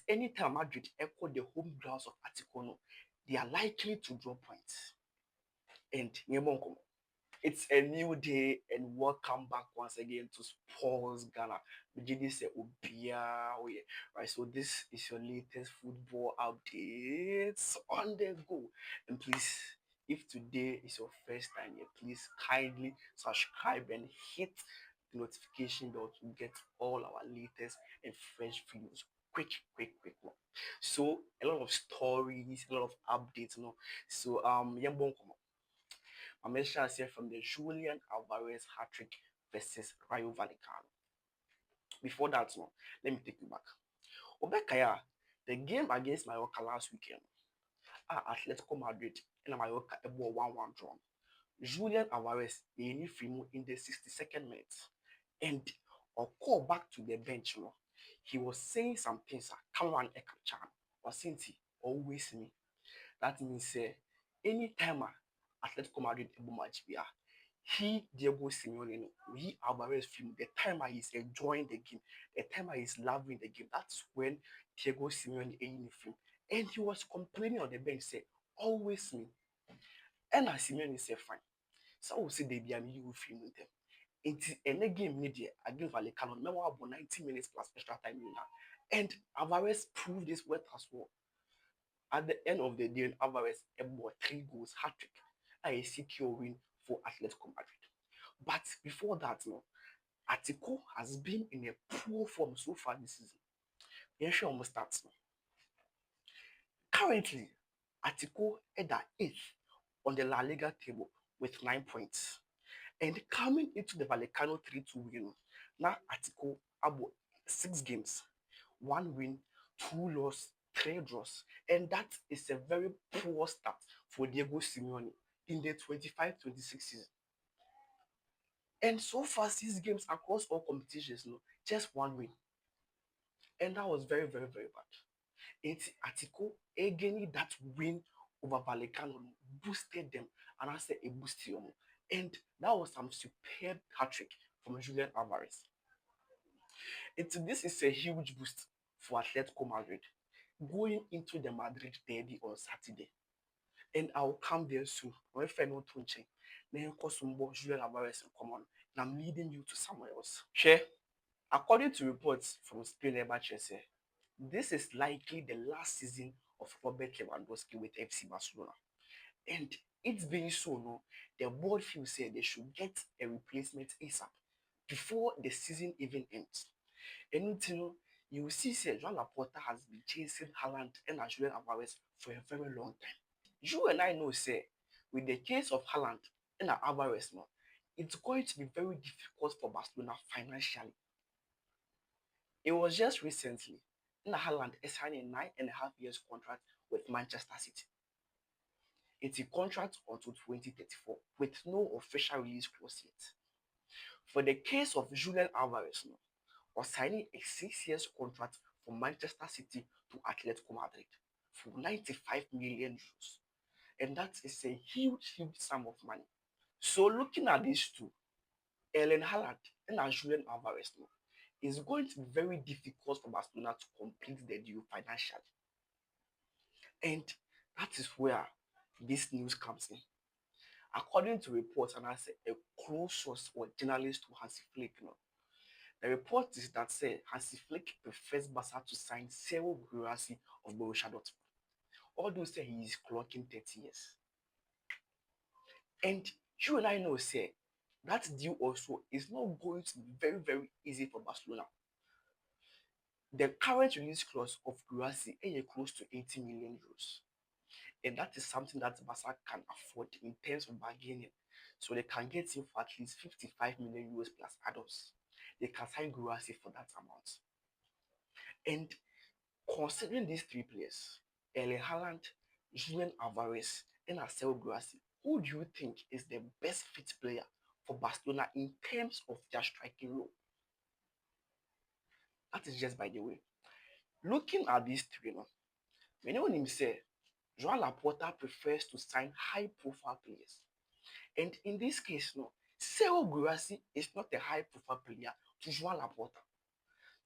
anytime Madrid echo the home grounds of Atletico, they are likely to draw points. And it's a new day and welcome back once again to Sports Ghana. Begin say Obia. Right, so this is your latest football updates on the go. And please, if today is your first time here, please kindly subscribe and hit the notification bell to get all our latest and fresh videos. Quick one. So a lot of stories, a lot of updates, So I'm here from the Julian Alvarez Hattrick versus Rayo Vallecano. Before that, let me take you back. Obekaya, the game against Mallorca last weekend, Atletico Madrid and Mallorca a 1-1 draw. Julian Alvarez in the 62nd minute, and or call back to the bench. He was saying some things. Come on, Ekachan, or Sinti, always me. That means anytime Atletico Madrid able match he Diego Simeone, he Alvarez film the time he's enjoying the game, the time he's loving the game. That's when Diego Simeone in film. And he was complaining on the bench, say, always me. And as Simeone said, fine. So I will say they be a you film with them. It's a game media against Vallecano, now about 90 minutes plus extra time. And Alvarez proved this worth as well. At the end of the day, Alvarez about 3 goals, hat-trick, a secure win for Atletico Madrid. But before that, Atletico has been in a poor form so far this season. Yes, almost starts now. Currently, Atletico is at 8th on the La Liga table with 9 points. And coming into the Vallecano 3-2 win, now Atletico about 6 games, 1 win, 2 losses, 3 draws. And that is a very poor start for Diego Simeone in the 25-26 season. And so far, 6 games across all competitions, just 1 win. And that was very, very, very bad. It's Atletico again that win over Vallecano boosted them, and I said a boost them. And that was some superb hat-trick from Julian Alvarez. This is a huge boost for Atletico Madrid going into the Madrid Derby on Saturday. And I'll come there soon. When I find out then Julian Alvarez and come on. And I'm leading you to somewhere else. Share. According to reports from Spain Chelsea, this is likely the last season of Robert Lewandowski with FC Barcelona. And it's being so, the board feels said they should get a replacement ASAP before the season even ends. And you will see Joan Laporta has been chasing Haaland and Julian Alvarez for a very long time. You and I know, with the case of Haaland and Alvarez, it's going to be very difficult for Barcelona financially. It was just recently Haaland signed a 9.5 years contract with Manchester City. It's a contract until 2034 with no official release clause yet. For the case of Julian Alvarez, was signing a 6 years contract from Manchester City to Atletico Madrid for 95 million euros. And that is a huge sum of money. So looking at these two, Erling Haaland and Julian Alvarez, it's going to be very difficult for Barcelona to complete the deal financially. And that is where this news comes in. According to reports, and I say a close source or journalist to Hansi Flick, the report is that Hansi Flick prefers Barca to sign Serhou Guirassy of Borussia Dortmund. Although he is clocking 30 years. And you and I know that deal also is not going to be very, very easy for Barcelona. The current release clause of Guirassy is close to 80 million euros. And that is something that Barca can afford in terms of bargaining. So they can get him for at least 55 million euros plus add-ons. They can sign Guirassy for that amount. And considering these 3 players, Erling Haaland, Julian Alvarez, and Serhou Guirassy, who do you think is the best fit player for Barcelona in terms of their striking role? That is just by the way. Looking at these 3, many of them say Joan Laporta prefers to sign high-profile players. And in this case, Serhou Guirassy is not a high-profile player to Joan Laporta.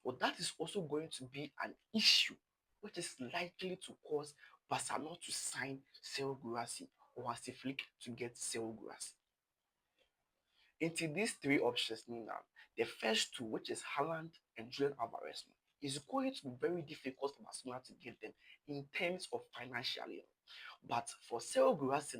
But that is also going to be an issue which is likely to cause Barcelona to sign Serhou Guirassy or Hansi Flick to get Serhou Guirassy. Into these three options now, the first two, which is Haaland and Julian Alvarez, is going to be very difficult for Barcelona to get them in terms of financially. But for Serhou Guirassy,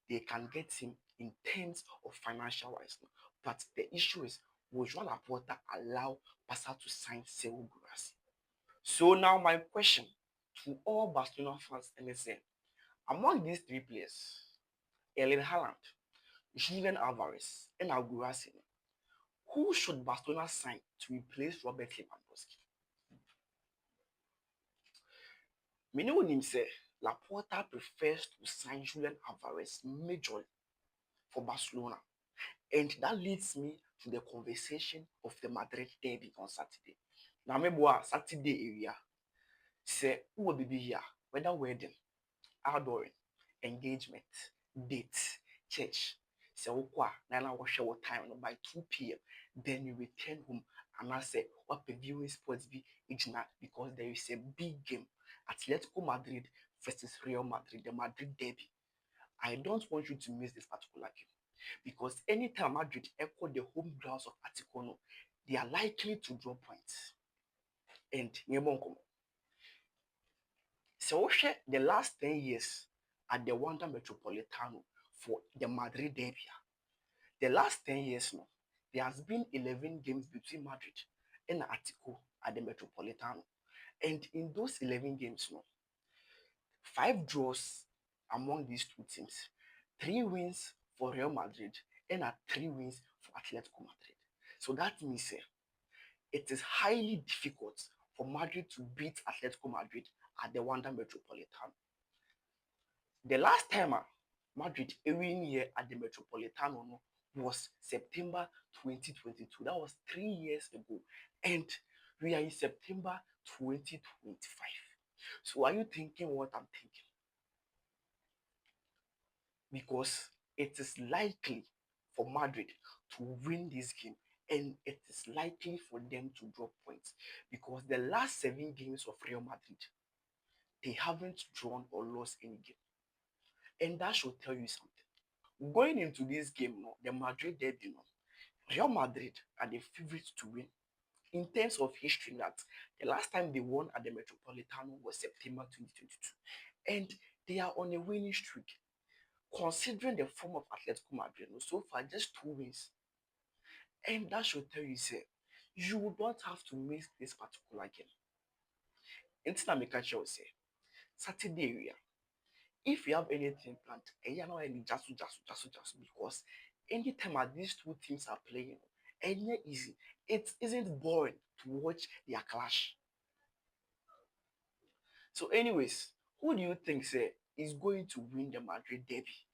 they can get him in terms of financial wise. But the issue is, will Joan Laporta allow Barca to sign Serhou Guirassy? So now my question to all Barcelona fans is among these three players, Erling Haaland, Julian Alvarez, and Guirassy, who should Barcelona sign to replace Robert Lewandowski? Many of them say Laporta prefers to sign Julian Alvarez majorly for Barcelona. And that leads me to the conversation of the Madrid Derby on Saturday. Now, maybe Saturday area, say, who will be here, whether wedding, outdooring, engagement, date, church. Say, okay, now I share what time by 2 p.m. Then you return home and I say, what the viewing sports be because there is a big game, Atletico Madrid versus Real Madrid, the Madrid Derby. I don't want you to miss this particular game because anytime Madrid echo the home grounds of Atletico, they are likely to draw points. And so the last 10 years at the Wanda Metropolitano for the Madrid Derby, the last 10 years now, there has been 11 games between Madrid and Atletico at the Metropolitano. And in those 11 games now, 5 draws among these two teams, 3 wins for Real Madrid and 3 wins for Atletico Madrid. So that means it is highly difficult for Madrid to beat Atletico Madrid at the Wanda Metropolitano. The last time Madrid win here at the Metropolitano was September 2022. That was 3 years ago. And we are in September 2025. So are you thinking what I'm thinking? Because it is likely for Madrid to win this game and it is likely for them to drop points because the last 7 games of Real Madrid, they haven't drawn or lost any game. And that should tell you something. Going into this game, the Madrid Derby, Real Madrid are the favorites to win. In terms of history, that the last time they won at the Metropolitano was September 2022. And they are on a winning streak. Considering the form of Atletico Madrid, so far just 2 wins. And that should tell you, say, you don't have to miss this particular game. Until I catch you say, Saturday area, if you have anything planned, and you're not any just because anytime these two teams are playing, and yet easy, it isn't boring to watch their clash. So, anyways, who do you think say is going to win the Madrid Derby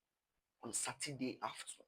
on Saturday afternoon?